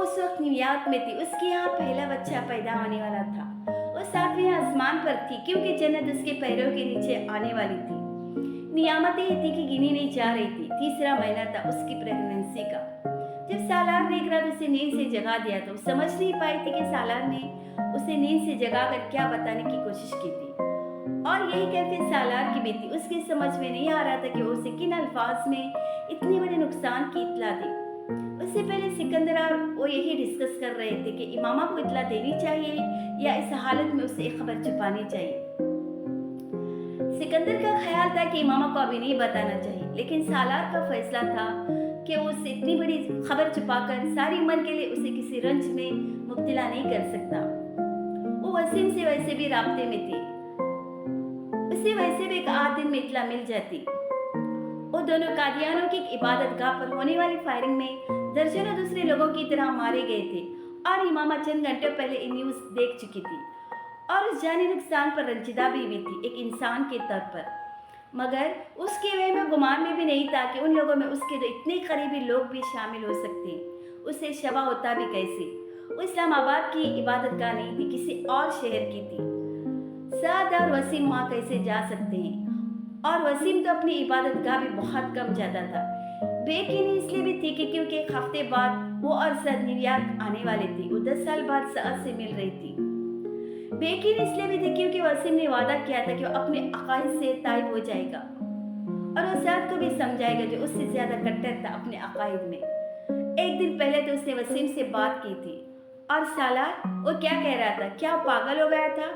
उस वक्त न्यूयॉर्क में थी। उसके यहाँ पहला बच्चा पैदा होने वाला था। वो सातवें आसमान पर थी क्योंकि जन्नत उसके पैरों के नीचे आने वाली थी। नियामतें ये थी कि गिनी नहीं जा रही थी। तीसरा महीना था उसकी प्रेगनेंसी का। जब सालार ने एक रात उसे नींद से जगा दिया तो समझ नहीं पाई थी कि सालार ने उसे नींद से जगाकर क्या बताने की कोशिश की थी। और यही कहते सालार की बेटी उसकी समझ में नहीं आ रहा था कि उसे किन अल्फाज में इतने बड़े नुकसान की इत्तला दी। उससे पहले सिकंदर और वो यही डिस्कस कर रहे थे कि इमामा को इत्तला देनी चाहिए या इस हालत में उसे एक खबर छुपानी चाहिए। सिकंदर का ख्याल था कि इमामा को अभी नहीं बताना चाहिए, लेकिन सालार का फैसला था कि वो उससे इतनी बड़ी खबर छुपाकर सारी उम्र के लिए उसे किसी रंज में मुब्तला नहीं कर सकता। वो वसीम से वैसे भी राब्ते में थी। उसे वैसे भी एक आध दिन में इत्तला मिल जाती। वो दोनों कादियानों की इबादत गाह पर होने वाली फायरिंग में दर्जनों दूसरे लोगों की तरह मारे गए थे और इमामा चंद घंटों पहले इन न्यूज़ देख चुकी थी और उस जानी नुकसान पर रंजीदा भी हुई थी एक इंसान के तौर पर। मगर उसके वे में गुमान में भी नहीं था कि उन लोगों में उसके जो इतने करीबी लोग भी शामिल हो सकते। उसे शबा होता भी कैसे। वो इस्लामाबाद की इबादत गाह नहीं थी, किसी और शहर की थी। साद और वसीम वहाँ कैसे जा सकते हैं? और वसीम तो अपनी इबादत गाह भी बहुत कम जाता था। बेयकीनी इसलिए भी थी कि क्योंकि एक हफ्ते बाद वो और सद न्यूयॉर्क आने वाले थे। वो 10 साल बाद सद से मिल रही थी। बेयकीनी इसलिए भी थी क्योंकि वसीम ने वादा किया था कि वो अपने अकायद से ताइब हो जाएगा और वो सद को भी समझाएगा जो उससे ज्यादा कट्टर था अपने अकायद में। एक दिन पहले तो उसने वसीम से बात की थी। और सालार वो क्या कह रहा था? क्या वो पागल हो गया था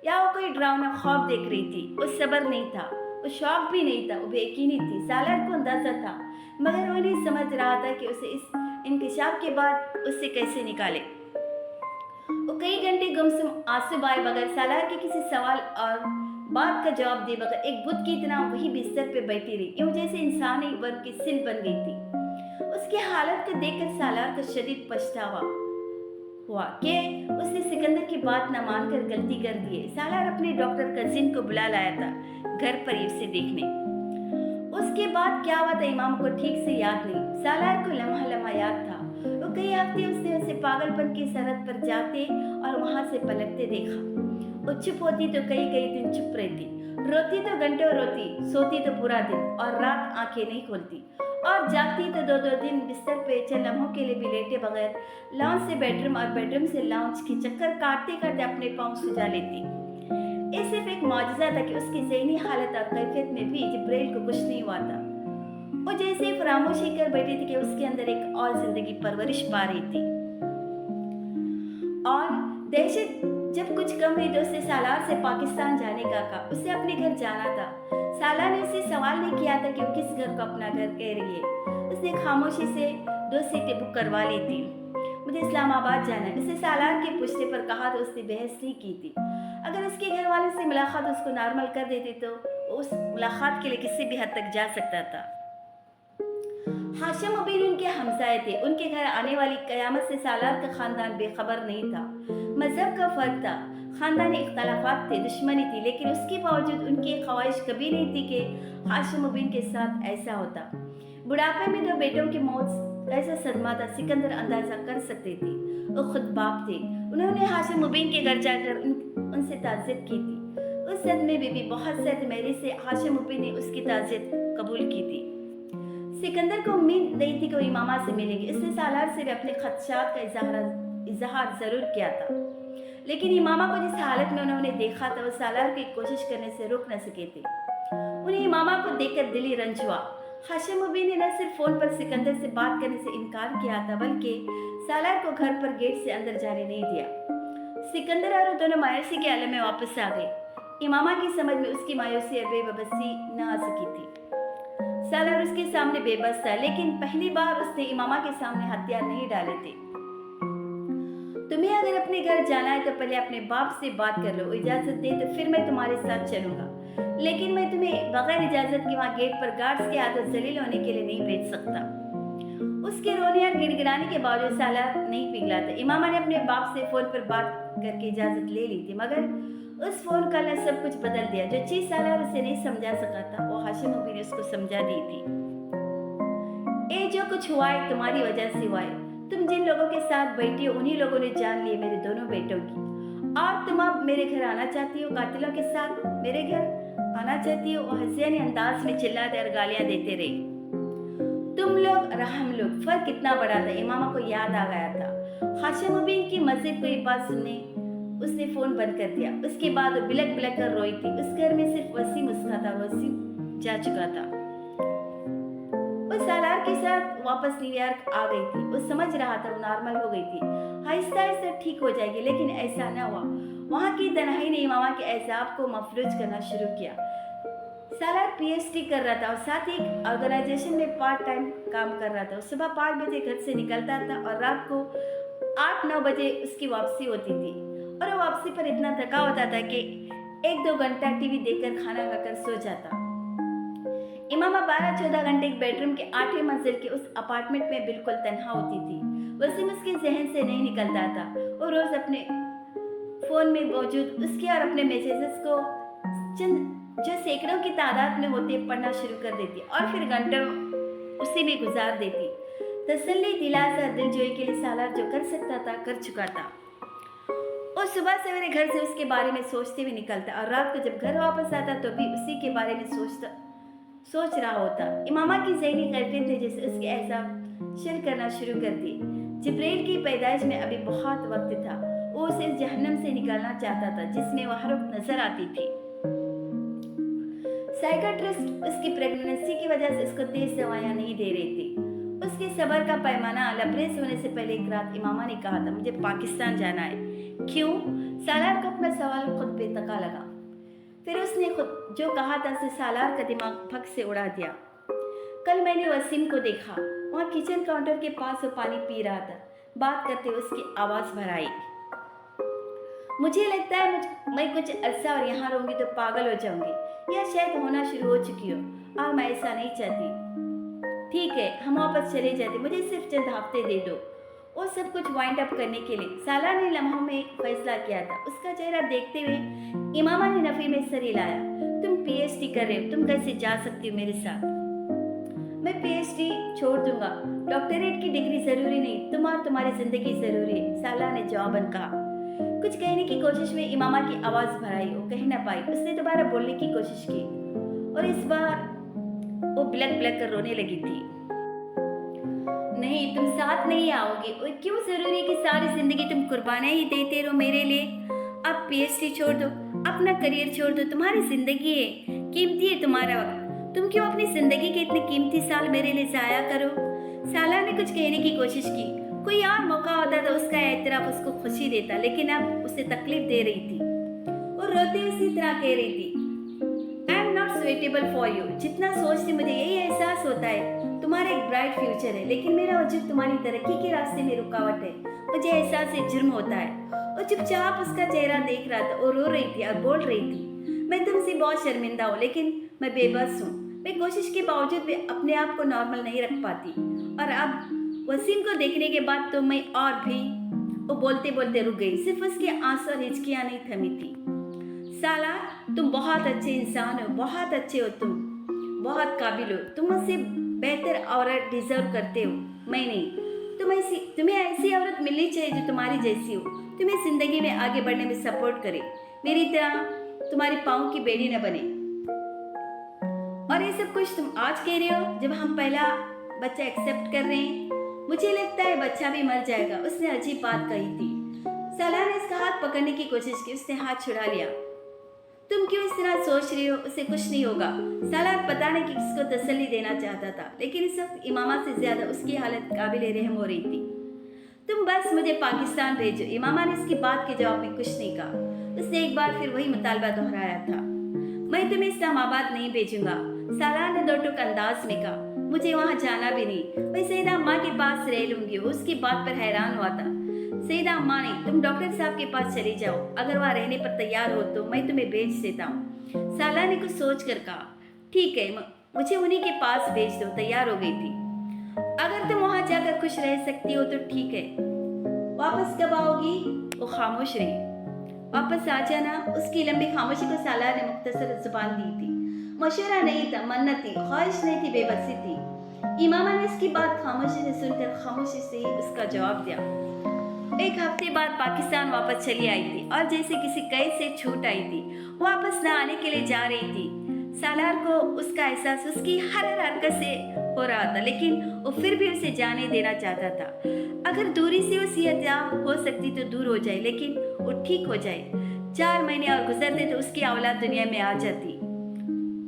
या वो कोई डरावना ख्वाब देख रही थी? वो सब्र नहीं था, वो शौक भी नहीं था, वो बेयकीनी थी। सालार को अंदाजा था, मगर वो नहीं समझ रहा था कि उसे इस इंकशाफ के बाद उससे कैसे निकाले। वो कई घंटे गुमसुम आंसू बहाए बगैर सालार के किसी सवाल और बात का जवाब दे बगैर एक बुत की तरह वही बिस्तर पे बैठी रही, यूं जैसे इंसान एक बर्फ की सिल बन गई थी। उसकी हालत को देखकर सालार को शदीद पछतावा हुआ कि उसने सिकंदर की बात न मानकर गलती कर दी है। सालार अपने डॉक्टर कजिन को बुला लाया था घर पर उसे देखने। उसके बाद क्या हुआ था इमाम को ठीक से याद नहीं। सालार को लम्हा लम्हा याद था। वो कई हफ्ते उसने उसे पागलपन की सरहद पर जाते और वहां से पलटते देखा। वो चुप होती तो कई दिन चुप रहती, रोती तो घंटों रोती, सोती तो पूरा दिन और रात आंखें नहीं खोलती और जागती तो दो दिन बिस्तर पे चंद लम्हों के लिए भी लेटे बगैर लॉन्च से बेडरूम और बेडरूम से लॉन्च के चक्कर काटते काटते अपने पाँव सुझा लेती। ये सिर्फ एक मौजज़ा था कि उसकी ज़हनी हालत और कैफियत में भी जिब्राइल को कुछ नहीं हुआ था। वो जैसे ही फरामोशी कर बैठी थी कि उसके अंदर एक और जिंदगी परवरिश पा रही थी। और दहशत जब कुछ कम हुई तो उसे सालार से पाकिस्तान जाने का कहा। उसे अपने घर जाना था। सालार ने उससे सवाल नहीं किया था कि वो किस घर को अपना घर कह रही है। उसने खामोशी से 2 सीटें बुक करवा ली थी। मुझे इस्लामाबाद जाना है, उसने सालार के पूछने पर कहा तो उसने बहस नहीं की थी। अगर उसके घर वाले से मुलाकात उसको नॉर्मल कर देती तो उस मुलाकात के लिए किसी भी हद तक जा सकता था। हाशिम मुबीन उनके हमसाए थे। उनके घर आने वाली कयामत से सालार का खानदान बेखबर नहीं था। मजहब का फर्क था, खानदानी इख्तलाफात थे, दुश्मनी थी, लेकिन उसके बावजूद उनकी ख्वाहिश कभी नहीं थी कि हाशिम मुबीन के साथ ऐसा होता। बुढ़ापे में 2 बेटों की मौत ऐसा सदमा था सिकंदर अंदाजा कर सकते थे। वो खुद बाप थे। उन्होंने हाशिम मुबीन के घर जाकर उनसे ताज़ियत की थी। उस सदमे में भी बहुत सख्त मेहरी से हाशिम मुबीन ने उसकी ताज़ियत कबूल की थी। सिकंदर को उम्मीद नहीं थी कि वो इमामा से मिलेगी। इसने सालार से भी अपने खदशात का इजहार जरूर किया था, लेकिन इमामा को जिस हालत में उन्होंने देखा था वो सालार की कोशिश करने से रोक न सके थे। उन्हें इमामा को देखकर दिली रंज हुआ। हाशिम मुबीन ने न सिर्फ फोन पर सिकंदर से बात करने से इनकार किया था, बल्कि सालार को घर पर गेट से अंदर जाने नहीं दिया। सिकंदर और वो दोनों मायूसी के आलम में वापस आ गए। इमामा की समझ में उसकी मायूसी और बेबसी न आ सकी थी। सालार उसके सामने बेबस था, लेकिन पहली बार उसने इमामा के सामने हथियार नहीं डाले थे। तुम्हें अगर अपने घर जाना है तो पहले अपने बाप से बात कर लो, इजाजत दे तो फिर मैं तुम्हारे साथ चलूंगा, लेकिन मैं तुम्हें बगैर इजाजत के वहां गेट पर गार्ड्स के हाथों जलील होने के लिए नहीं भेज सकता। उसके रोने और गिड़गिड़ाने के बावजूद सालार नहीं पिघला था। इमामा ने अपने बाप से फोन पर बात करके इजाजत ले ली थी, मगर उस फोन कॉल ने सब कुछ बदल दिया। जो चीज सालार उसे नहीं समझा सका था वो हाशिम मुबीन ने उसको समझा दी थी। ए जो कुछ हुआ है तुम्हारी वजह से हुआ है। तुम जिन लोगों के साथ बैठी हो उन्हीं लोगों ने जान लिए मेरे दोनों बेटों की, और तुम अब मेरे घर आना चाहती हो, कातिलों के साथ मेरे घर आना चाहती हो। वो हंसियाने अंदाज में चिल्लाते और गालियां देते रहे। तुम लोग और हम लोग, फर्क कितना बड़ा था। इमामा को याद आ गया था हाशिम मुबीन की मस्जिद को ये बात सुनने उसने फोन बंद कर दिया। उसके बाद वो बिलक बिलक कर रोई थी। उस घर में सिर्फ वसीम उसका था, वसीम जा चुका था। वो सालार के साथ वापस न्यूयॉर्क आ गई थी। वो समझ रहा था वो नॉर्मल हो गई थी, आहिस्ता आहिस्ता ठीक हो जाएगी, लेकिन ऐसा न हुआ। वहाँ की तन्हाई ने इमामा के एहसाब को मफलूज करना शुरू किया। सालार पीएचडी कर रहा था और साथ ही एक ऑर्गेनाइजेशन में पार्ट टाइम काम कर रहा था। सुबह 5 बजे घर से निकलता था और रात को 8-9 बजे उसकी वापसी होती थी। और वो वापसी पर इतना थका होता था कि 1-2 घंटा टीवी देखकर खाना खाकर सो जाता। इमामा 12-14 घंटे एक बेडरूम के 8वें मंजिल के उस अपार्टमेंट में बिल्कुल तन्हा होती थी। वसीम उसके जहन से नहीं निकलता था। वो रोज अपने फोन में मौजूद उसके और अपने मैसेजेस को जो सैकड़ों की तादाद में होते पढ़ना शुरू कर देती और फिर घंटों उसी में गुजार देती। तसल्ली दिलासा दिलजोई के लिए सालार जो कर सकता था कर चुका था। और सुबह सवेरे घर से उसके बारे में सोचते हुए निकलता और रात को जब घर वापस आता तो भी उसी के बारे में सोच रहा होता। इमामा की ज़हनी कैफियत ने जैसे उसके एहसास शिल करना शुरू कर दी। जिब्रील की पैदाइश में अभी बहुत वक्त था। वो उसे इस जहन्नम से निकालना चाहता था जिसमें वह हर वक्त नजर आती थी। साइकियाट्रिस्ट उसकी प्रेगनेंसी की वजह से उसको तेज दवाइयां नहीं दे रही थी। उसके सब्र का पैमाना लबरेज होने से पहले एक रात इमामा ने कहा था, मुझे पाकिस्तान जाना है। क्यों? सालार को अपना सवाल खुद बेतका लगा। फिर उसने खुद जो कहा था उसे सालार का दिमाग फक से उड़ा दिया। कल मैंने वसीम को देखा, वहाँ किचन काउंटर के पास वो पानी पी रहा था। बात करते हुए उसकी आवाज़ भर आई, मुझे लगता है मैं कुछ अरसा और यहाँ रहूँगी तो पागल हो जाऊँगी या शायद होना शुरू हो चुकी हो, और मैं ऐसा नहीं चाहती। ठीक है, हम वापस चले जाते, मुझे सिर्फ चंद हफ्ते दे दो। वो सब कुछ वाइंड अप करने के लिए सालार ने लम्हों में एक फैसला किया था। उसका चेहरा देखते हुए इमामा ने नफी में सर हिलाया। तुम पीएचडी कर रहे हो, तुम कैसे जा सकती हो मेरे साथ? मैं पीएचडी छोड़ दूंगा, डॉक्टरेट की डिग्री जरूरी नहीं, तुम और तुम्हारी जिंदगी जरूरी है, सालार ने जवाबन कहा। कुछ कहने की कोशिश में इमामा की आवाज भर आई। वो कह न पाई। उसने दोबारा बोलने की कोशिश की और इस बार वो बिलक बिलक कर रोने लगी थी। नहीं, तुम साथ नहीं आओगी। और क्यों जरूरी कि सारी जिंदगी तुम कुर्बानियां ही देते रहो मेरे लिए? अब पीएचडी छोड़ दो, अपना करियर छोड़ दो, तुम्हारी जिंदगी है, कीमती है तुम्हारा वक्त। तुम क्यों अपनी जिंदगी के इतने कीमती साल मेरे लिए जाया करो? साला ने कुछ कहने की कोशिश की। कोई और मौका होता तो उसका एतराफ उसको खुशी देता, लेकिन अब उसे तकलीफ दे रही थी। और रोते उसी तरह कह रही थी, I am not suitable for you. जितना सोचती मुझे यही एहसास होता है तुम्हारा एक ब्राइट फ्यूचर है, लेकिन मेरा वजूद तुम्हारी तरक्की के रास्ते में रुकावट है। मुझे एहसास है जुर्म होता है। और चुपचाप उसका चेहरा देख रहा था और रो रही थी और बोल रही थी, मैं तुमसे बहुत शर्मिंदा हूँ, लेकिन मैं बेबस हूँ। मैं कोशिश के बावजूद भी अपने आप को नॉर्मल नहीं रख पाती। और अब वसीम को देखने के बाद तो मैं और भी। वो बोलते बोलते रुक गई। सिर्फ उसके आंसू और हिचकियां नहीं थमी थी। साला, तुम बहुत अच्छे इंसान हो, बहुत अच्छे हो, तुम बहुत काबिल हो, तुम मुझसे बेहतर औरत डिजर्व करते हो, मैं नहीं। तुम्हें ऐसी औरत मिलनी चाहिए जो तुम्हारी जैसी हो, तुम्हें जिंदगी में आगे बढ़ने में सपोर्ट करे, मेरी तरह तुम्हारी पाँव की बेड़ी न बने। और ये सब कुछ तुम आज कह रहे हो जब हम पहला बच्चा एक्सेप्ट कर रहे हैं? मुझे लगता है बच्चा भी मर जाएगा। उसने अजीब बात कही थी। साला ने इसका हाथ पकड़ने की कोशिश की। उसने हाथ छुड़ा लिया। तुम क्यों इस तरह सोच रही हो? उसे कुछ नहीं होगा। साला पता नहीं किसको तसल्ली देना चाहता था, लेकिन इस वक्त इमामा से ज्यादा उसकी हालत काबिल रहम हो रही थी। तुम बस मुझे पाकिस्तान भेजो। इमामा ने इसकी बात के जवाब में कुछ नहीं कहा। उसने एक बार फिर वही मुतालबा दोहराया था। मैं तुम्हें इस्लामाबाद नहीं भेजूंगा, साला ने दो टूक अंदाज में कहा। मुझे वहाँ जाना भी नहीं, मैं सईदा अम्मा के पास रह लूंगी। वो उसकी बात पर हैरान हुआ था। सईदा अम्मा नहीं, तुम डॉक्टर साहब के पास चली जाओ, अगर वहाँ रहने पर तैयार हो तो मैं तुम्हें भेज देता हूँ। साला ने कुछ सोच कर कहा, ठीक है, मुझे उन्हीं के पास भेज दो। तैयार हो गई थी। अगर तुम वहाँ जाकर खुश रह सकती हो तो ठीक है। वापस कब आओगी? वो खामोश रही। वापस आ जाना। उसकी लंबी खामोशी को साला ने मुख्तसर जुबान दी थी। मशवरा नहीं था, मन्नत थी, ख्वाहिश नहीं थी, बेबसी थी। इमामा ने इसकी बात खामोशी से सुनकर खामोशी से ही उसका जवाब दिया। एक हफ्ते बाद पाकिस्तान वापस चली आई थी और जैसे किसी कैद से छूट आई थी, वापस न आने के लिए जा रही थी। सालार को उसका एहसास उसकी हर हरकत से हो रहा था, लेकिन वो फिर भी उसे जाने देना चाहता था। अगर दूरी से उसकी हत्या हो सकती तो दूर हो जाए, लेकिन वो ठीक हो जाए। 4 महीने और गुजरते तो उसकी औलाद दुनिया में आ जाती।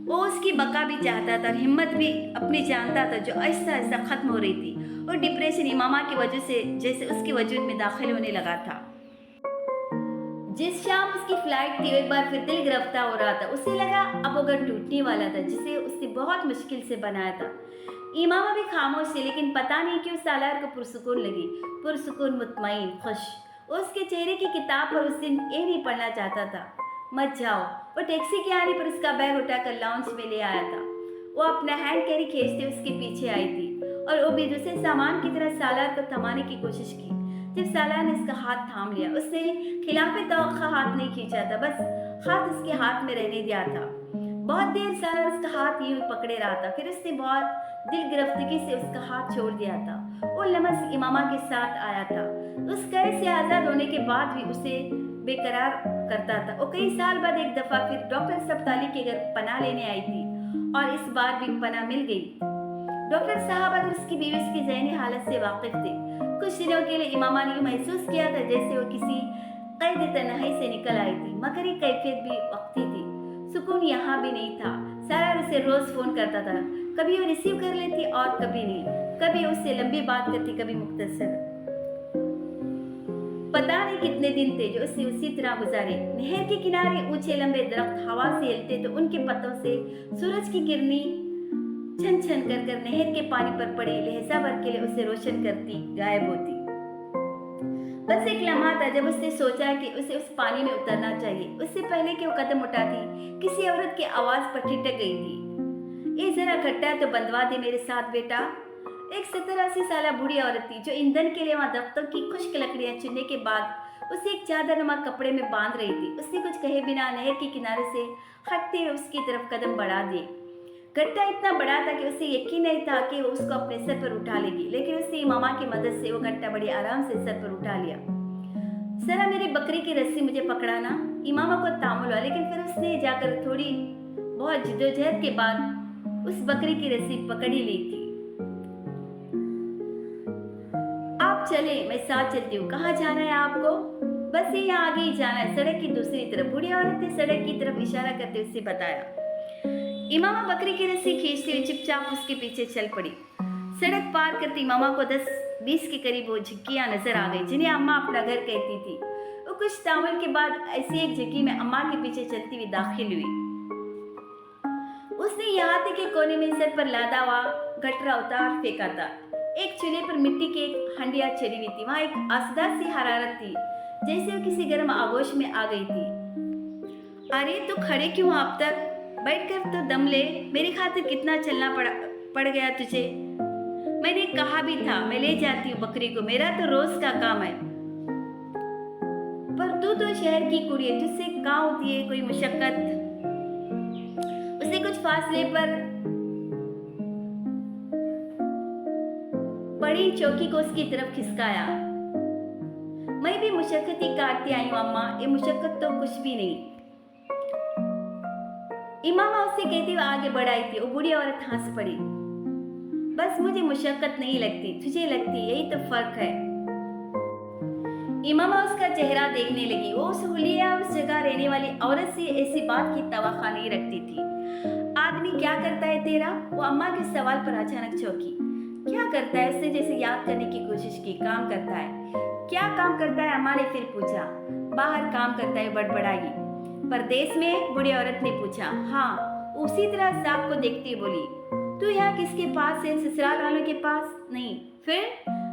वो उसकी बका भी चाहता था और हिम्मत भी अपनी जानता था, जो आहिस्ता आहिस्ता खत्म हो रही थी। और डिप्रेशन इमामा की वजह से जैसे उसके वजूद में दाखिल होने लगा था। जिस शाम उसकी फ्लाइट थी, एक बार फिर दिल गिरफ्तार हो रहा था। उसे लगा अब वो घर टूटने वाला था, जिसे उसने बहुत मुश्किल से बनाया था। इमामा भी खामोश थी, लेकिन पता नहीं क्यों सालार को पुरसुकून लगी, पुरसुकून, मुतमईन, खुश। उसके चेहरे की किताब पर उस दिन ये नहीं पढ़ना चाहता था, मत जाओ। वो टैक्सी के आने पर उसका बैग उठाकर लाउंज में ले आया था। वो अपना हैंड कैरी खींचते उसके पीछे आई थी और वो भी दूसरे सामान की तरह सालार को थमाने की कोशिश की। जब सालार ने उसका हाथ थाम लिया, उसने खिलाफे तवक्का हाथ नहीं खींचा था, बस हाथ उसके हाथ में रहने दिया था। बहुत देर सालार उसका हाथ यूं पकड़े रहा था, फिर उसने बहुत दिल गिरफ्तगी से उसका हाथ छोड़ दिया था। वो लम्स इमामा के साथ आया था। उस कैद से आज़ाद होने के बाद भी उसे बेकरार करता था। वो कई साल बाद एक दफ़ा फिर डॉक्टर सब्ताली के घर पनाह लेने आई थी और इस बार भी पनाह मिल गई। डॉक्टर साहब और उसकी बीवी की ज़हनी हालत से वाकिफ थे। कुछ दिनों के लिए इमामा ने महसूस किया था जैसे वो किसी कैद तन्हाई से निकल आई थी, मगर ये कैफियत भी वक्ती थी। सुकून यहाँ भी नहीं था। सारा उसे रोज़ फ़ोन करता था, कभी वो रिसीव कर लेती और कभी नहीं। कभी उससे लंबी बात करती, कभी मुख्तसर। पता नहीं कितने दिन थे जो उसने उसी तरह गुजारे। नहर के किनारे ऊंचे लंबे दरख्त हवा से हिलते तो उनके पत्तों से सूरज की किरणें छन छन कर कर नहर के पानी पर पड़ी लहजा भर के लिए उसे रोशन करती, गायब होती। बस एक लम्हा था जब उसने सोचा कि उसे उस पानी में उतरना चाहिए। उससे पहले कि वो कदम उठाती, किसी औरत की आवाज पर ठिठक गई थी, ये जरा खट्टा तो बंधवा दे मेरे साथ बेटा। एक 70-80 साल बूढ़ी औरत थी जो ईंधन के लिए वहां दफ्तर की खुश्क लकड़ियां चुनने के बाद उसे एक चादर नुमा कपड़े में बांध रही थी। उसने कुछ कहे बिना नहर के किनारे से हटते हुए उसकी तरफ कदम बढ़ा दिए। गड्ढा इतना बड़ा था कि उसे यकीन नहीं था कि वो उसको अपने सर पर उठा लेगी, लेकिन उसने इमामा की मदद से वो गड्ढा बड़ी आराम से सर पर उठा लिया। जरा मेरी बकरी की रस्सी मुझे पकड़ाना। इमामा को तामुल हुआ, लेकिन फिर उसने जाकर थोड़ी बहुत जिद्दोजहद के बाद उस बकरी की रस्सी पकड़ ही ली थी। आप चले, मैं साथ चलती हूँ। कहाँ जाना है आपको? बस ये यहाँ आगे ही जाना है, सड़क की दूसरी तरफ। बूढ़ी औरत ने सड़क की तरफ इशारा करते हुए बताया। इमामा बकरी की रस्सी खींचते हुए चुपचाप उसके पीछे चल पड़ी। सड़क पार करती इमामा को 10-20 के करीब वो झुग्गियां नजर आ गई, जिन्हें अम्मा अपना घर कहती थी। वो कुछ तावल के बाद ऐसी एक झुग्गी में अम्मा के पीछे चलती हुई दाखिल हुई। उसने यहाँ के कोने में सर पर लादा हुआ गटरा उतार फेंका था। एक चूल्हे पर मिट्टी की एक हंडिया चढ़ी हुई थी। वहां एक असदा सी हरारत थी, जैसे वो किसी गर्म आगोश में आ गई थी। अरे तू खड़े क्यों अब तक? बैठकर तो दम ले, मेरी खातिर कितना चलना पड़ गया तुझे। मैंने कहा भी था मैं ले जाती हूँ बकरी को, मेरा तो रोज का काम है। पर तू तो शहर की कुड़ी है, तुझसे कहाँ होती है कोई मुशक्कत। उसने कुछ फासले पर बड़ी चौकी को उसकी तरफ खिसकाया। मैं भी मुशक्कत ही काटती आई हूँ अम्मा, ये मुशक्कत तो कुछ भी नहीं। इमामा उससे कहते हुए आगे बढ़ाई थी। वो बूढ़ी औरत हंस पड़ी। बस मुझे मुशक्कत नहीं लगती, तुझे लगती, यही तो फर्क है। इमामा उसका चेहरा देखने लगी। वो उस हुलिया उस जगह रहने वाली औरत से ऐसी बात की तवक्का नहीं रखती थी। आदमी क्या करता है तेरा? वो अम्मा के सवाल पर अचानक चौंकी। क्या करता है? उसने जैसे याद करने की कोशिश की। काम करता है। क्या काम करता है? अम्मा ने फिर पूछा। बाहर काम करता है, बड़बड़ाई। परदेश में? बूढ़ी औरत ने पूछा। हाँ, उसी तरह सांप को देखती बोली। तू यहाँ किसके पास है? ससुराल वालों के पास? नहीं। फिर?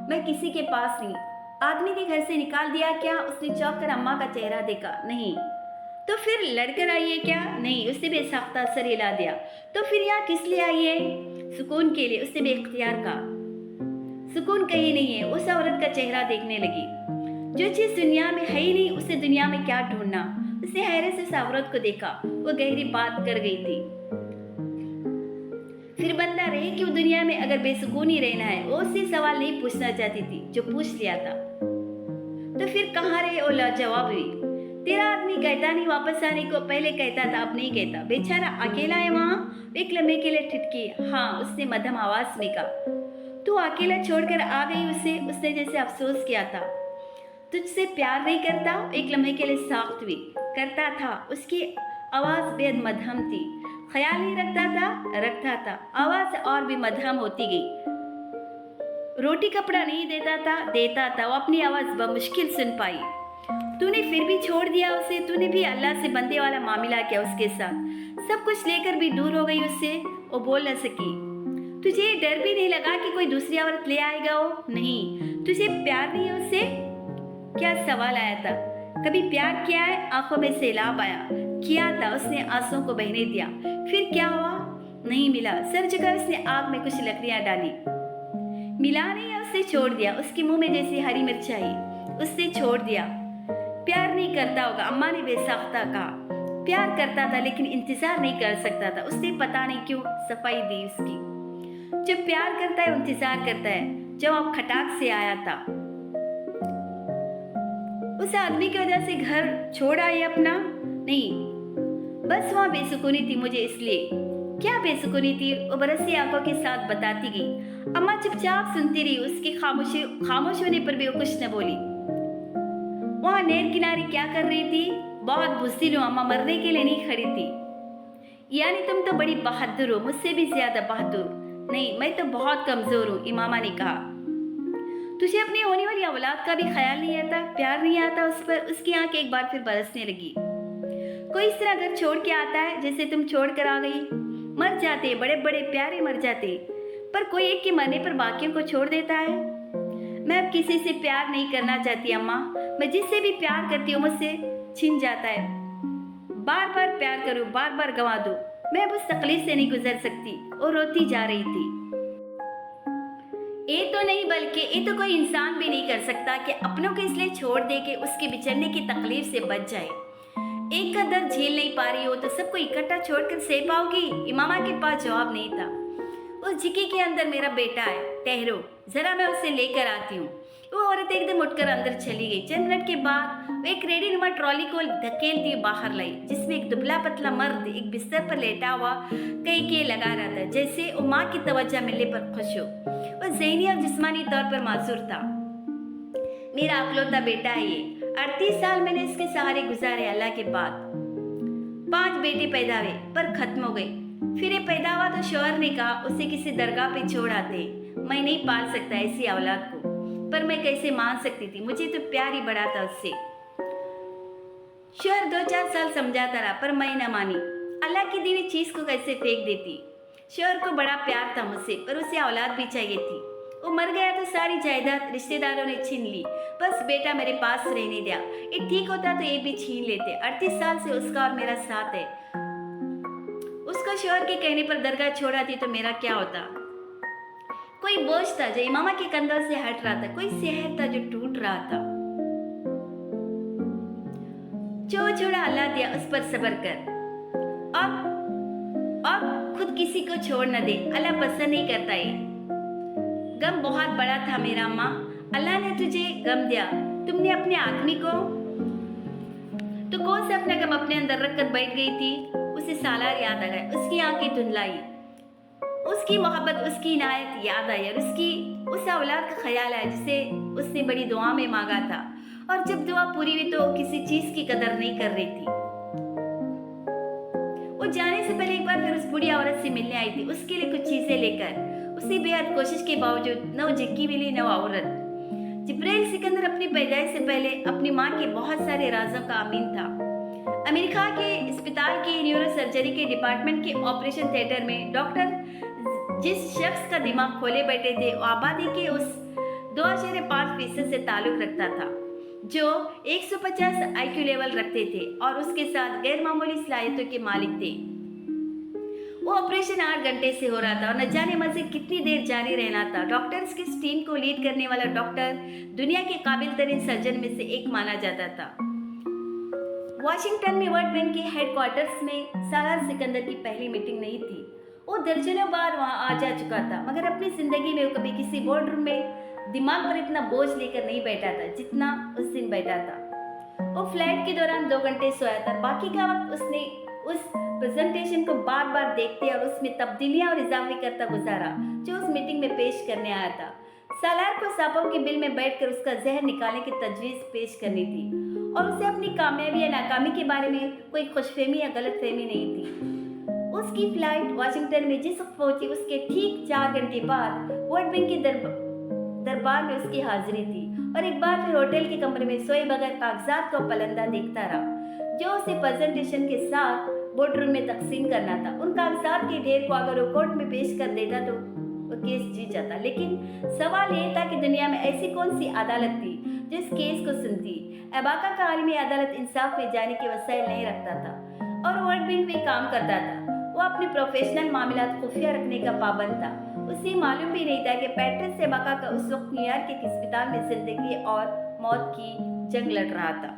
मैं किसी के पास नहीं। आदमी के घर से निकाल दिया क्या? उसने चौंक कर अम्मा का चेहरा देखा। नहीं। तो फिर लड़कर आई है क्या? नहीं। उसने बेसाख्ता सर हिला दिया। तो फिर यहाँ किस लिए आई है? सुकून के लिए, उसने बेख्तियार कहा। सुकून कहीं नहीं है। उस औरत का चेहरा देखने लगी। जो चीज दुनिया में है ही नहीं, उसे दुनिया में क्या ढूंढना? उसने हैरत से उस औरत को देखा। वो गहरी बात कर गई थी। फिर बंदा रहे क्यों दुनिया में अगर बेसुकून ही रहना है, वो उससे सवाल नहीं पूछना चाहती थी जो पूछ लिया था। तो फिर कहाँ रहे वो लाजवाब हुई। तेरा आदमी कहता नहीं वापस आने को, पहले कहता था अब नहीं कहता, बेचारा अकेला है वहाँ। एक लम्हे के लिए ठिठकी। हाँ, उसने मध्यम आवाज में कहा। तू अकेला छोड़कर आ गई उसे। उसने जैसे अफसोस किया था। तुझसे प्यार नहीं करता? एक लम्हे के लिए साख्त हुई। करता था। उसकी आवाज बेहद मध्यम थी। ख्याल नहीं रखता था। आवाज और भी मध्यम होती गई। रोटी कपड़ा नहीं देता था। वो अपनी आवाज बमुश्किल सुन पाई। तूने फिर भी छोड़ दिया उसे। तूने भी अल्लाह से बंदे वाला मामला किया उसके साथ। सब कुछ लेकर भी दूर हो गई उससे। वो बोल न सकी। तुझे डर भी नहीं लगा कि कोई दूसरी औरत ले आएगा? वो नहीं। तुझे प्यार नहीं है उससे? क्या सवाल आया था। कभी प्यार किया है? आंखों में सैलाब आया। किया था। उसने आंसुओं को बहने दिया। फिर क्या हुआ? नहीं मिला। सर झुकाकर उसने आग में कुछ लकड़ियां डाली। मिला नहीं है, उसने छोड़ दिया। उसके मुंह में जैसी हरी मिर्च आई। उसने छोड़ दिया। प्यार नहीं करता होगा, अम्मा ने बेसाख्ता कहा। प्यार करता था लेकिन इंतजार नहीं कर सकता था। उसने पता नहीं क्यों सफाई दी उसकी। जब प्यार करता है इंतजार करता है। जवाब खटाक से आया था। उस आदमी की वजह से घर छोड़ आई अपना? नहीं, बस वहां बेसुकूनी थी मुझे इसलिए। क्या बेसुकूनी थी? वो बरसी आंखों के साथ बताती गई। अम्मा चुपचाप सुनती रही। उसके खामोश होने पर भी वो कुछ न बोली। वहां नहर किनारे क्या कर रही थी? बहुत बुज़दिल हूं अम्मा, मरने के लिए नहीं खड़ी थी। यानी तुम तो बड़ी बहादुर हो, मुझसे भी ज्यादा बहादुर। नहीं, मैं तो बहुत कमजोर हूँ, इमामा ने कहा। तुझे अपनी होने वाली औलाद का भी ख्याल नहीं आता, प्यार नहीं आता उस पर? उसकी आंख एक बार फिर बरसने लगी। कोई इस तरह घर छोड़ के आता है जैसे तुम छोड़ कर आ गई? मर जाते, बड़े बड़े प्यारे मर जाते, पर कोई एक के मरने पर बाकियों को छोड़ देता है। मैं अब किसी से प्यार नहीं करना चाहती अम्मा। मैं जिससे भी प्यार करती हूँ मुझसे छिन जाता है। बार बार प्यार करूँ, बार बार गंवा दूँ। मैं अब उस तकलीफ से नहीं गुजर सकती। और रोती जा रही थी। ये तो नहीं, बल्कि ये तो कोई इंसान भी नहीं कर सकता कि अपनों को इसलिए छोड़ दे के उसके बिछड़ने की तकलीफ से बच जाए। एक का दर्द झेल नहीं पा रही हो तो सबको इकट्ठा छोड़कर सह पाओगी? इमामा के पास जवाब नहीं था। उस झिकी के अंदर मेरा बेटा है, ठहरो जरा, मैं उसे लेकर आती हूँ। वो औरत एकदम उठकर अंदर चली गई। चंद मिनट के बाद वो एक रेडीनुमा ट्रॉली को धकेलती बाहर लाई, जिसमें एक दुबला पतला मर्द एक बिस्तर पर लेटा हुआ कई के लगा रहा था, जैसे वो माँ की तवज्जो मिलने पर खुश हो। वह ज़हनी और जिस्मानी तौर पर मासूर था। मेरा अकलौता बेटा है ये। 38 साल मैंने इसके सहारे गुजारे। अल्लाह के बाद 5 बेटे पैदा हुए पर खत्म हो गए। फिर ये पैदा हुआ तो शौहर ने कहा उसे किसी दरगाह पे छोड़ आते। मैं नहीं पाल सकता ऐसी औलाद को, पर मैं कैसे मान सकती थी? मुझे तो प्यार ही बड़ा था उससे। शौहर 2-4 साल समझाता रहा पर मैं न मानी। अल्लाह की दी हुई चीज को कैसे फेंक देती? शौहर को बड़ा प्यार था मुझसे, पर उसे औलाद भी चाहिए थी। वो मर गया तो सारी जायदाद रिश्तेदारों ने छीन ली। बस बेटा मेरे पास रहने दिया। ये ठीक होता तो ये भी छीन लेते। 38 साल से उसका और मेरा साथ है। उसको शौहर के कहने पर दरगाह छोड़ाती तो मेरा क्या होता? कोई बोझ था जो इमामा के कंधों से हट रहा था, कोई शहर था जो टूट रहा था। जो छोड़ा अल्लाह दिया, उस पर सब्र कर और खुद किसी को छोड़ न दे। अल्लाह पसंद नहीं करता ये। गम बहुत बड़ा था मेरा अम्मा। अल्लाह ने तुझे गम दिया, तुमने अपने आदमी को। तो कौन सा अपना गम अपने अंदर रखकर बैठ गई थी? उसे सालार याद आ गया। उसकी आंखें धुंधलाई। उसकी मोहब्बत, उसकी इनायत याद आई और उसकी उस औलाद का ख्याल आया जिसे उसने बड़ी दुआ में मांगा था। और जब दुआ पूरी हुई तो किसी चीज की कदर नहीं कर रही थी। वो जाने से पहले एक बार फिर उस बूढ़ी औरत से मिलने आई थी, उसके लिए कुछ चीजें लेकर। उसी बेहद कोशिश के बावजूद न वो झक्की मिली न वो औरत। जिब्राइल सिकंदर अपनी पैदाइश से पहले अपनी माँ के बहुत सारे राजों का अमीन था। अमेरिका के अस्पताल के न्यूरो सर्जरी के डिपार्टमेंट के ऑपरेशन थिएटर में डॉक्टर जिस शख्स का दिमाग खोले बैठे थे वो आबादी के उस 2.5% से ताल्लुक रखता था जो 150 IQ लेवल रखते थे और उसके साथ गैर मामूली सलाहियतों के मालिक थे। वो ऑपरेशन 8 घंटे से हो रहा था और न जाने मज़ीद कितनी देर जारी रहना था। डॉक्टर्स की टीम को लीड करने वाला डॉक्टर दुनिया के काबिल तरीन सर्जन में से एक माना जाता था। वाशिंगटन में वर्ल्ड बैंक के हेडक्वार्टर्स में सालार सिकंदर की पहली मीटिंग नहीं थी। वो दर्जनों बार वहाँ आ जा चुका था, मगर अपनी ज़िंदगी में वो कभी किसी बोर्ड रूम में दिमाग पर इतना बोझ लेकर नहीं बैठा था जितना उस दिन बैठा था। वो फ्लाइट के दौरान 2 घंटे सोया था, बाकी का वक्त उसने उस प्रेजेंटेशन को बार बार देखते और उसमें तब्दीलियां और इजाफे करता गुजारा जो उस मीटिंग में पेश करने आया था। सालार को सांपों के बिल में बैठकर उसका जहर निकालने की तजवीज़ पेश करनी थी और उसे अपनी कामयाबी या नाकामी के बारे में कोई खुशफहमी या गलतफहमी नहीं थी। उसकी फ्लाइट वाशिंगटन में जिस वक्त पहुंची उसके ठीक 4 घंटे बाद वर्ल्ड बैंक के दरबार में उसकी हाजिरी थी और एक बार फिर होटल के कमरे में सोए बगैर कागजात को पलंदा देखता रहा जो उसे प्रेजेंटेशन के साथ बोर्ड रूम में तकसीम करना था। उन कागजात के ढेर को अगर वो कोर्ट में पेश कर देता तो वो केस जीत जाता, लेकिन सवाल ये था कि दुनिया में ऐसी कौन सी अदालत थी जो इस केस को सुनती। अबाका का आलमी अदालत इंसाफ में जाने के वसाइल नहीं रखता था और वर्ल्ड बैंक में काम करता था। वो अपने प्रोफेशनल मामलात खुफिया रखने का पाबंद था। उसे मालूम भी नहीं था कि पैट्रिस सेबाका का उस वक्त न्यूयॉर्क के एक अस्पताल में जिंदगी और मौत की जंग लड़ रहा था।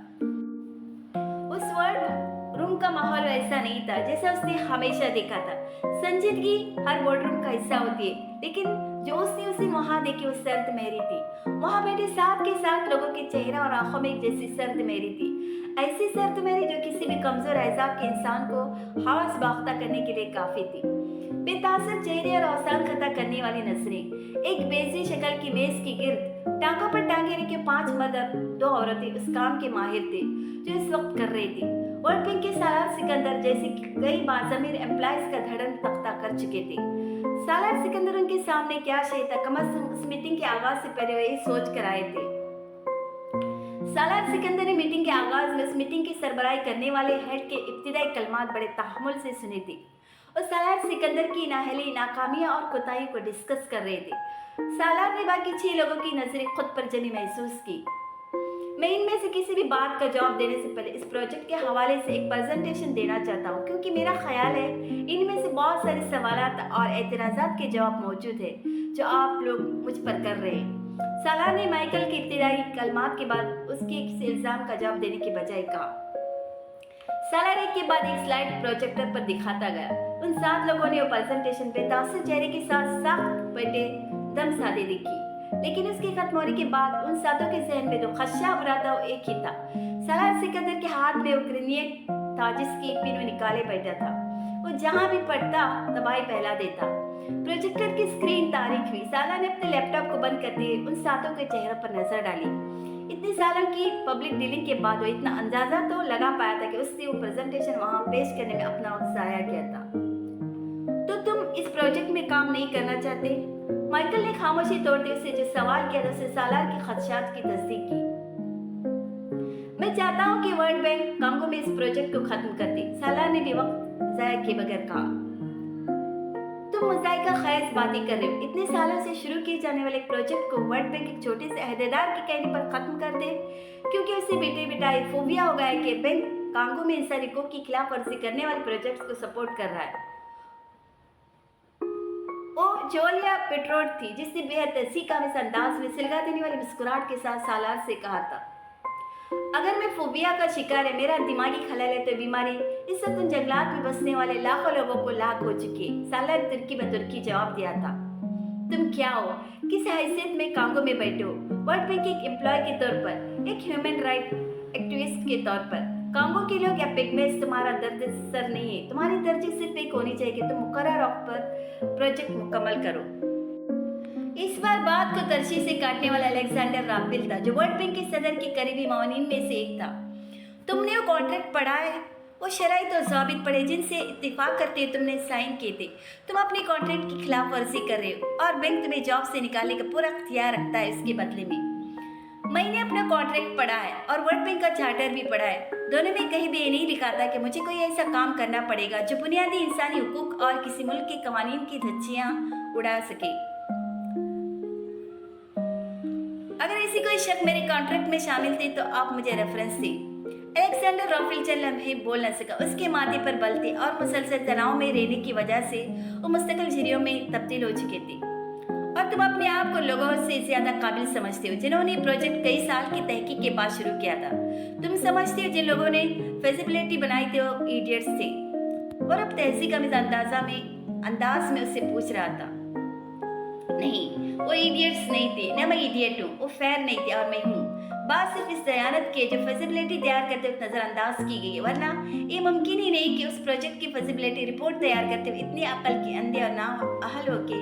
उस वर्ल्ड रूम का माहौल वैसा नहीं था जैसा उसने हमेशा देखा था। संजीदगी हर बोर्ड रूम का हिस्सा होती है, लेकिन जो उसने उसे वहां देखी वो सर्द मेहरी थी। वहां बैठे साथ के साथ लोगों के चेहरा और आंखों में एक जैसी सर्द मेहरी थी, ऐसी सर्द मेहरी जो किसी भी कमजोर एहसाब के इंसान को हवास बाख्ता करने के लिए काफी थी। बेतासर चेहरे और औसान खता करने वाली नजरें, एक बेजी शक्ल की मेज के गिर्द टांगों पर टांगे रखे 5 मर्द और 2 औरतें उस काम के माहिर थे जो इस वक्त कर रही थी। वर्ल्ड बैंक के सालार सिकंदर जैसे कई बाज़मीर एम्प्लॉइज का धड़न तख्ता कर चुके थे। सालार सिकंदर उनके सामने क्या शय था, कम अज कम उस मीटिंग के आगाज से पहले वही सोच कर आए थे। सालार सिकंदर ने मीटिंग के आगाज में उस मीटिंग की सरबराही करने वाले हेड के इब्तिदाई कलमात बड़े तहम्मुल से सुने थे और सालार सिकंदर की नाहली नाकामियां और कोताहियों को डिस्कस कर रहे थे। सालार ने बाकी 6 लोगों की नजरें खुद पर जमी महसूस की। मैं इनमें से किसी भी बात का जवाब देने से पहले इस प्रोजेक्ट के हवाले से एक प्रेजेंटेशन देना चाहता हूँ, क्योंकि मेरा ख्याल है इनमें से बहुत सारे सवालात और एतराज़ात के जवाब मौजूद है जो आप लोग मुझ पर कर रहे हैं। सालार ने माइकल के इब्तिदाई कलमात के बाद उसके इस इल्ज़ाम का जवाब देने के बजाय कहा। सालार एक के बाद एक स्लाइड प्रोजेक्टर पर दिखाता गया। उन 7 लोगों ने वो प्रेजेंटेशन बेतासर चेहरे के साथ साफ बैठे दम साधे देखी, लेकिन उसके खत्म होने के बाद उन 7 के जहन में जो खदशा भरा था वो एक ही था। सालार सिकंदर के हाथ में वो ग्रेनेड था जिसकी पिन निकाले बैठा था। वो जहां भी पड़ता तबाही फैला देता। प्रोजेक्टर की स्क्रीन तारीख हुई। सालार ने अपने लैपटॉप को बंद करते उन 7 के चेहरे पर नजर डाली। इतने सालों की पब्लिक डीलिंग के बाद वो इतना अंदाजा तो लगा पाया था कि उसने वो प्रेजेंटेशन वहां पेश करने में अपना वक्त जाया किया था। तो तुम इस प्रोजेक्ट में काम नहीं करना चाहते? माइकल ने खामोशी तोड़ते उससे जो सवाल किया था उससे सालार के खदशात की तस्दीक की। मैं चाहता हूँ कि वर्ल्ड बैंक कांगो में इस प्रोजेक्ट को खत्म कर दे, सालार ने भी वक्त जाया किए बगैर कहा। तुम मुज़ाहिका खैज बातें कर रहे हो। इतने सालों से शुरू किए जाने वाले प्रोजेक्ट को वर्ल्ड बैंक एक छोटे से अहदेदार के कहने पर खत्म कर दे, क्योंकि उसे बेटे बेटाई फोबिया हो गया है कि बैंक कांगो में इंसानी हकूक़ की खिलाफ वर्जी करने वाले प्रोजेक्ट्स को सपोर्ट कर रहा है। वो जोलिया पेट्रोड थी जिसने बेहद तहसीकामिज अंदाज में सिलगा देने वाली मुस्कुराहट के साथ सालार से कहा था, अगर मैं फोबिया का शिकार है, मेरा दिमागी खलल है, तो बीमारी इस वक्त उन जंगलात में बसने वाले लाखों लोगों को लाख हो चुकी है। सालार तुर्की ब तुर्की जवाब दिया था। तुम क्या हो, किस हैसियत में कांगो में बैठे हो? वर्ल्ड बैंक के एक एम्प्लॉय के तौर पर, एक ह्यूमन राइट एक्टिविस्ट के तौर पर। कांगो के लोग या पिगमेस तुम्हारा दर्द सर नहीं है। तुम्हारी तरजीह सिर्फ एक होनी चाहिए कि तुम मुकर्रर वक्त पर प्रोजेक्ट मुकम्मल करो। इस बार बात को तरशीह से काटने वाला अलेक्जेंडर राफेल था जो वर्ल्ड बैंक के सदर के करीबी मावनीन में से एक था। तुमने वो कॉन्ट्रैक्ट पढ़ा है? वो शराइत और ज़ाबित पढ़े जिनसे इत्तेफाक करते हुए तुमने साइन किए थे। तुम अपनी कॉन्ट्रैक्ट की खिलाफ वर्जी कर रहे हो और बैंक तुम्हें जॉब से निकालने का पूरा अख्तियार रखता है इसके बदले में। मैंने अपना कॉन्ट्रैक्ट पढ़ा है और वर्ल्ड बैंक का चार्टर भी पढ़ा है। दोनों में कहीं भी ये नहीं लिखा था कि मुझे कोई ऐसा काम करना पड़ेगा जो बुनियादी इंसानी हुकूक और किसी मुल्क के कवानीन की धज्जियाँ उड़ा सके। अगर ऐसी कोई शक मेरे कॉन्ट्रैक्ट में शामिल थे तो आप मुझे रेफरेंस दें। अलेक्जेंडर राफेल चंद लम्हे बोल न सका। उसके माथे पर बल थे और मुसलसल तनाव में रहने की वजह से वो मुस्तकिल झिरियों में तब्दील हो चुके थे। और तुम अपने आप को लोगों से ज़्यादा काबिल समझते हो जिन्होंने प्रोजेक्ट कई साल की तहकीक के बाद शुरू किया था। तुम समझते हो जिन लोगों ने फिजिबिलिटी बनाई थी वो इडियट्स थे। और अब तहसीकामिज़ अंदाजा में अंदाज में उससे पूछ रहा था। नहीं, वो इडियट्स नहीं थे, न मैं इडियट हूँ, वो फेयर नहीं थे और मैं हूँ। बात सिर्फ इस दयानत के जो फिजिबिलिटी तैयार करते वक्त नजरअंदाज की गई है, वरना ये मुमकिन ही नहीं कि उस प्रोजेक्ट की फिजिबिलिटी रिपोर्ट तैयार करते हुए इतनी अकल के अंधे और ना अहल हो के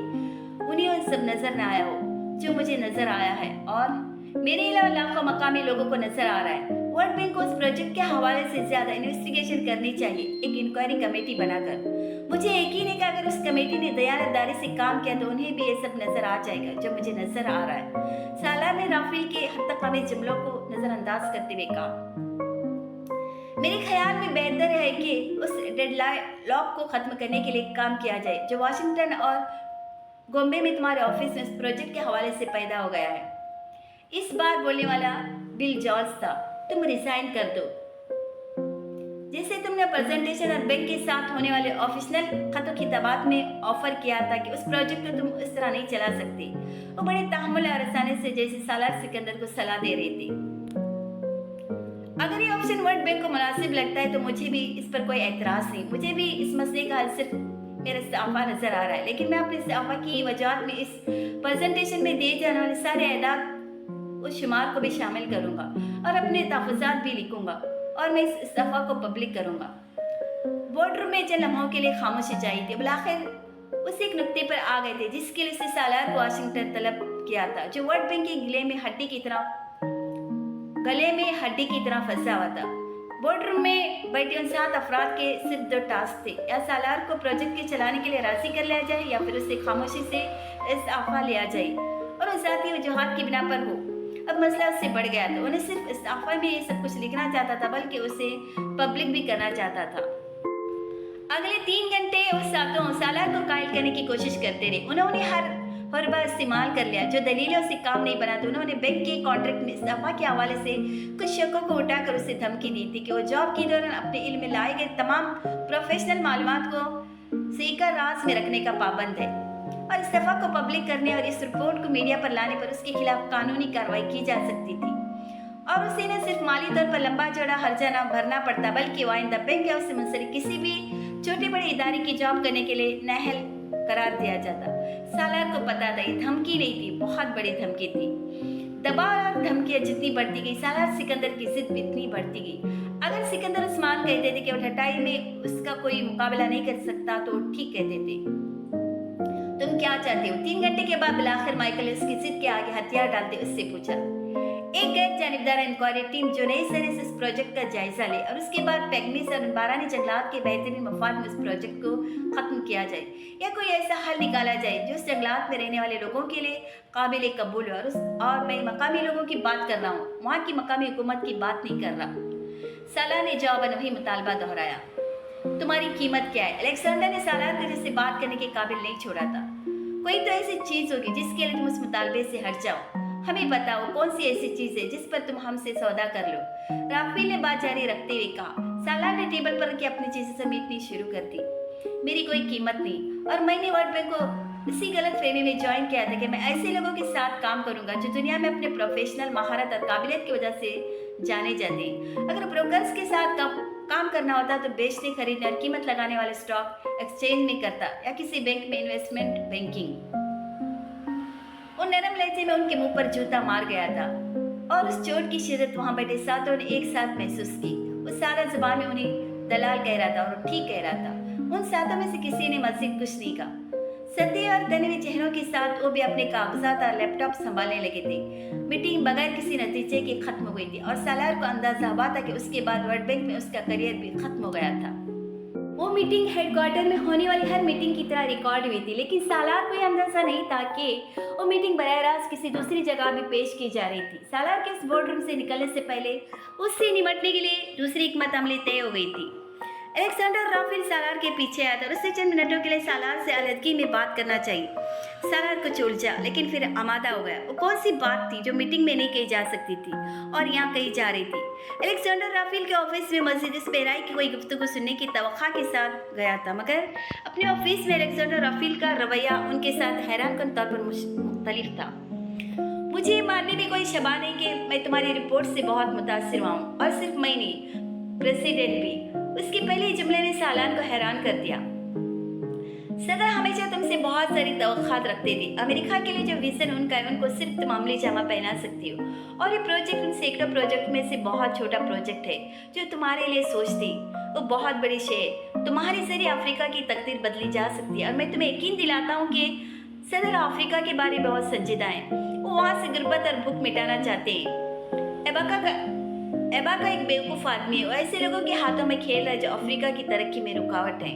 उन्हें उन सब नजर ना आया हो जो मुझे नजर आया है और मेरे अलावा लाखों मकामी लोगों को नजर आ रहा है। वर्ल्ड बैंक को उस प्रोजेक्ट के हवाले से ज्यादा इन्वेस्टिगेशन करनी चाहिए, एक इंक्वायरी कमेटी बनाकर। मुझे यकीन है कि अगर उस कमेटी ने दयानतदारी से काम किया तो उन्हें भी ये सब नजर आ जाएगा जो मुझे नजर आ रहा है। सालार ने राफेल के हत्तकामी जुमलों को नजरअंदाज करते हुए कहा, मेरे ख्याल में बेहतर है कि उस डेडलॉक को खत्म करने के लिए काम किया जाए जो वाशिंगटन और बॉम्बे में तुम्हारे ऑफिस में इस प्रोजेक्ट के हवाले से पैदा हो गया है। इस बार बोलने वाला बिल जॉर्ज था। तुम रिजाइन कर दो। जैसे तुमने प्रेजेंटेशन और बैंक के साथ होने वाले ऑफिशियल खतों की तबात में ऑफर किया था कि उस प्रोजेक्ट को तुम इस तरह नहीं चला सकती। वो बड़े तहम्मुल और आसानी से जैसे सालार सिकंदर को सलाह दे रहे थे। अगर ये ऑप्शन वर्ल्ड बैंक को मुनासिब लगता है तो मुझे भी इस पर कोई एतराज नहीं। मुझे भी इस मसले का हल सिर्फ मेरा इस्तीफा नजर आ रहा है, लेकिन मैं अपने इस्तीफा की वजह में इस प्रेजेंटेशन में दिए जाने वाले सारे एदाद उस शुमार को भी शामिल करूंगा और अपने तहफ़्फ़ुज़ात भी लिखूंगा और मैं इस इस्तीफा को पब्लिक करूंगा। बोर्ड रूम में चंद लम्हों के लिए खामोशी चाहिए थी। बुलाखिर उस एक नुक्ते पर आ गए थे जिसके लिए उसने सालार को वाशिंगटन तलब किया था, जो वर्ल्ड बैंक के गले में हड्डी की तरह फंसा हुआ था। बोर्ड रूम में बैठे उन 7 अफराद के सिर्फ 2 टास्क थे, या सालार को प्रोजेक्ट के चलाने के लिए राजी कर लिया जाए या फिर उससे खामोशी से इस्तीफा लिया जाए और उन ज़ाती वजूहात की बिना पर हो। अब मसला उससे बढ़ गया था। उन्हें सिर्फ इस्तीफा में ये सब कुछ लिखना चाहता था, बल्कि उसे पब्लिक भी करना चाहता था। अगले 3 घंटे उस सातों सालार को कायल करने की कोशिश करते रहे। उन्होंने हर बार इस्तेमाल कर लिया जो दलीलों से काम नहीं बना, तो उन्होंने बैंक के कॉन्ट्रैक्ट में इस्तीफा के हवाले से कुछ शकों को उठाकर उसे धमकी दी थी कि वो जॉब के दौरान अपने इल्म में लाए गए तमाम प्रोफेशनल मालूमात को सीकर राज में रखने का पाबंद है और इस्तीफा को पब्लिक करने और इस रिपोर्ट को मीडिया पर लाने पर उसके खिलाफ कानूनी कार्रवाई की जा सकती थी और उसे न सिर्फ माली तौर पर लंबा चौड़ा हर्जा न भरना पड़ता, बल्कि आइंदा बैंक या उससे मुंसलिक किसी भी छोटे बड़े इदारे की जॉब करने के लिए नाअहल करार दिया जाता। सालार को पता था ये धमकी नहीं थी, बहुत बड़ी धमकी थी। दबाव और धमकियां जितनी बढ़ती गई, सालार सिकंदर की जिद इतनी बढ़ती गई। अगर सिकंदर उस्मान कहते थे कि वो ठटाई में उसका कोई मुकाबला नहीं कर सकता तो ठीक कहते थे। तुम क्या चाहते हो? 3 घंटे के बाद बिलाखिर माइकल उसकी जिद के आगे हथियार डालते उससे पूछा। एक गैर जानिबदार इंक्वायरी टीम जो नए सिरे से इस प्रोजेक्ट का जायजा ले और उसके बाद पैगनीस और बारानी जंगलात के बेहतरीन मफाद में इस प्रोजेक्ट को खत्म किया जाए या कोई ऐसा हल निकाला जाए जो उस जंगलात में रहने वाले लोगों के लिए काबिल कबूल हो। और मैं मकामी लोगों की बात कर रहा हूँ, वहाँ की मकामी हुकूमत की बात नहीं कर रहा। सालार ने जवाबन वही मुतालबा दोहराया। तुम्हारी कीमत क्या है? अलेक्जेंडर ने सालार को जिससे बात करने के काबिल नहीं छोड़ा था। कोई तो ऐसी चीज होगी जिसके लिए तुम उस मुतालबे से हट जाओ। हमें बताओ कौन सी ऐसी चीज है जिस पर तुम हमसे सौदा कर लो। राफेल ने बात जारी रखते हुए कहा। सालार ने टेबल पर रखी अपनी चीजें समेटनी शुरू कर दी। मेरी कोई कीमत नहीं और मैंने वर्ल्ड बैंक को इसी गलत फहमी में ज्वाइन किया था कि मैं ऐसे लोगों के साथ काम करूंगा जो दुनिया में अपने प्रोफेशनल महारत और काबिलियत की वजह से जाने जाते हैं। अगर ब्रोकर्स के साथ काम करना होता तो बेचने, खरीदने और कीमत लगाने वाले स्टॉक एक्सचेंज में करता या किसी बैंक में इन्वेस्टमेंट बैंकिंग। उन नरम लहजे में उनके मुंह पर जूता मार गया था और उस चोट की शिद्दत वहां बैठे सातों ने एक साथ महसूस की। उस सारा जुबान में उन्हें दलाल कह रहा था और ठीक कह रहा था। उन सातों में से किसी ने मजीद कुछ नहीं कहा। सदे और तने हुए चेहरों के साथ वो भी अपने कागजात और लैपटॉप संभालने लगे थे। मीटिंग बगैर किसी नतीजे के खत्म हो गई थी और सालार को अंदाजा हुआ था कि उसके बाद वर्ल्ड बैंक में उसका करियर भी खत्म हो गया था। वो मीटिंग हेडक्वार्टर में होने वाली हर मीटिंग की तरह रिकॉर्ड हुई थी, लेकिन सालार को यह अंदाजा नहीं था कि वो मीटिंग बराह रास्त किसी दूसरी जगह भी पेश की जा रही थी। सालार के इस बोर्ड रूम से निकलने से पहले उससे निपटने के लिए दूसरी हिकमत अमली तय हो गई थी। अलेक्जेंडर राफेल सालार के पीछे आया था और उससे चंद मिनटों के लिए सालार से अलहदगी में बात करना चाहिए। सालार कुछ उलझा, लेकिन फिर आमादा हो गया। वो कौन सी बात थी जो मीटिंग में नहीं कही जा सकती थी और यहाँ कही जा रही थी? अलेक्जेंडर राफेल के ऑफिस में मस्जिद इस पेराई की कोई गुफ्तगू सुनने की तवक्का के साथ गया था, मगर अपने ऑफिस में अलेक्जेंडर राफेल का रवैया उनके साथ हैरानकुन तौर पर मुख्तलिफ था। मुझे मानने में कोई शबा नहीं कि मैं तुम्हारी रिपोर्ट से बहुत मुतासिर हुआ हूँ, और सिर्फ मैं नहीं, प्रेसिडेंट भी। उसके पहले जुमले ने सालार को हैरान कर दिया। सदर हमेशा तुमसे बहुत सारी तवक्कात रखते थे। अमेरिका के लिए जो विजन उनका है उनको सिर्फ तुम अमली जामा पहना सकती हो। और ये प्रोजेक्ट उन सैकड़ों प्रोजेक्ट में से बहुत छोटा प्रोजेक्ट है जो तुम्हारे लिए सोचती। वो बहुत बड़ी शे तुम्हारे जरिए अफ्रीका की तकदीर बदली जा सकती है। और मैं तुम्हें यकीन दिलाता हूँ कि सदर अफ्रीका के बारे में बहुत संजीदा है। वो वहाँ से गुर्बत और भूख मिटाना चाहते हैं। एबाका एक बेवकूफ़ आदमी है। वो ऐसे लोगों के हाथों में खेल है जो अफ्रीका की तरक्की में रुकावट है।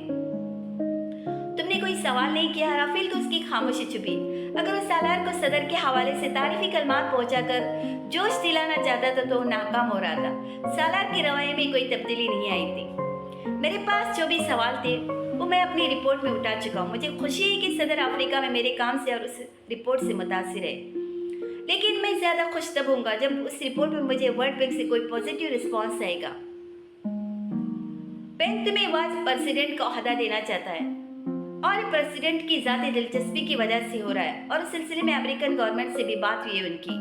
तुमने कोई सवाल नहीं किया। राफेल को उसकी खामोशी चुभी। अगर वो सालार को सदर के हवाले से तारीफी कलमात पहुंचाकर जोश दिलाना चाहता था तो वो नाकाम हो रहा था। सालार के रवैये में कोई तब्दीली नहीं आई थी। मेरे पास जो भी सवाल थे वो मैं अपनी रिपोर्ट में उठा चुका हूँ। मुझे खुशी है कि सदर अफ्रीका में मेरे काम से और उस रिपोर्ट से मुतासिर है। लेकिन मैं ज़्यादा खुश तब होऊंगा जब उस रिपोर्ट में मुझे वर्ल्ड बैंक से कोई पॉजिटिव रिस्पॉन्स आएगा। बैंक तुम्हें वाइस प्रेसिडेंट का ओहदा देना चाहता है और प्रेसिडेंट की ज़ाती दिलचस्पी की वजह से हो रहा है। और उस सिलसिले में अमेरिकन गवर्नमेंट से भी बात हुई है उनकी।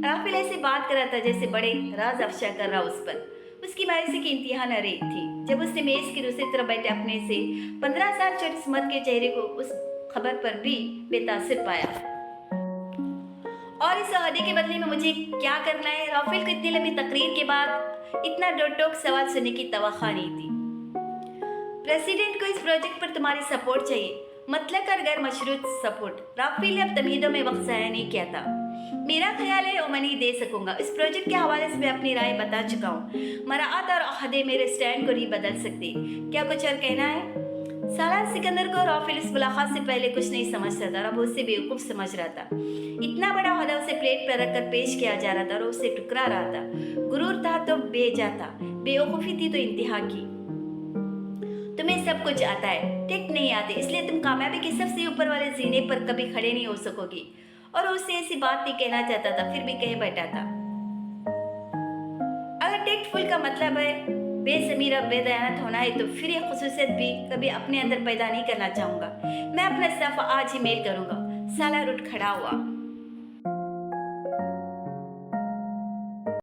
राफेल ऐसे बात कर रहा था जैसे बड़े राज अफशा कर रहा उस पर। उसकी मायूसी की इंतहा न रही थी जब उसने मेज की दूसरी तरफ बैठे अपने से 15 साल छोटे स्मत के चेहरे को उस खबर पर भी बेतासिर पाया। और इस ओहदे के बदले में मुझे क्या करना है? राफेल को इतनी लंबी तकरीर के बाद इतना डोटोक सवाल सुनने की तवक्का नहीं थी। प्रेसिडेंट को इस प्रोजेक्ट पर तुम्हारी सपोर्ट चाहिए, मतलब और गैर मशरूत सपोर्ट। राफेल ने अब तमीदों में वक्त ज़ाया नहीं किया था। मेरा ख्याल है वो मैं नहीं दे सकूंगा। इस प्रोजेक्ट के हवाले से मैं अपनी राय बता चुका हूँ। मराआत और अहदे मेरे स्टैंड को नहीं बदल सकते। क्या कुछ और कहना है? सालार सिकंदर को राफेल इस मुलाकात से पहले कुछ नहीं समझता था और अब उससे बेवकूफ़ समझ रहा था। इतना बड़ा ओहदा उसे प्लेट पर रखकर पेश किया जा रहा था और उसे टुकरा रहा था। गुरूर था तो बेजा था, बेवकूफ़ी थी तो इंतहा की। तुम्हें सब कुछ आता है, टिक नहीं आते, इसलिए तुम कामयाबी के सबसे ऊपर वाले जीने पर कभी खड़े नहीं हो सकोगी। और उससे ऐसी बात नहीं कहना चाहता था, फिर भी कह बैठा था। अगर टेक्टफुल का मतलब है बेज़मीर और बेदयानत होना है तो फिर यह खुसूसियत भी कभी अपने अंदर पैदा नहीं करना चाहूँगा। मैं अपना इस्तीफ़ा आज ही मेल करूँगा। सालार उठ खड़ा हुआ।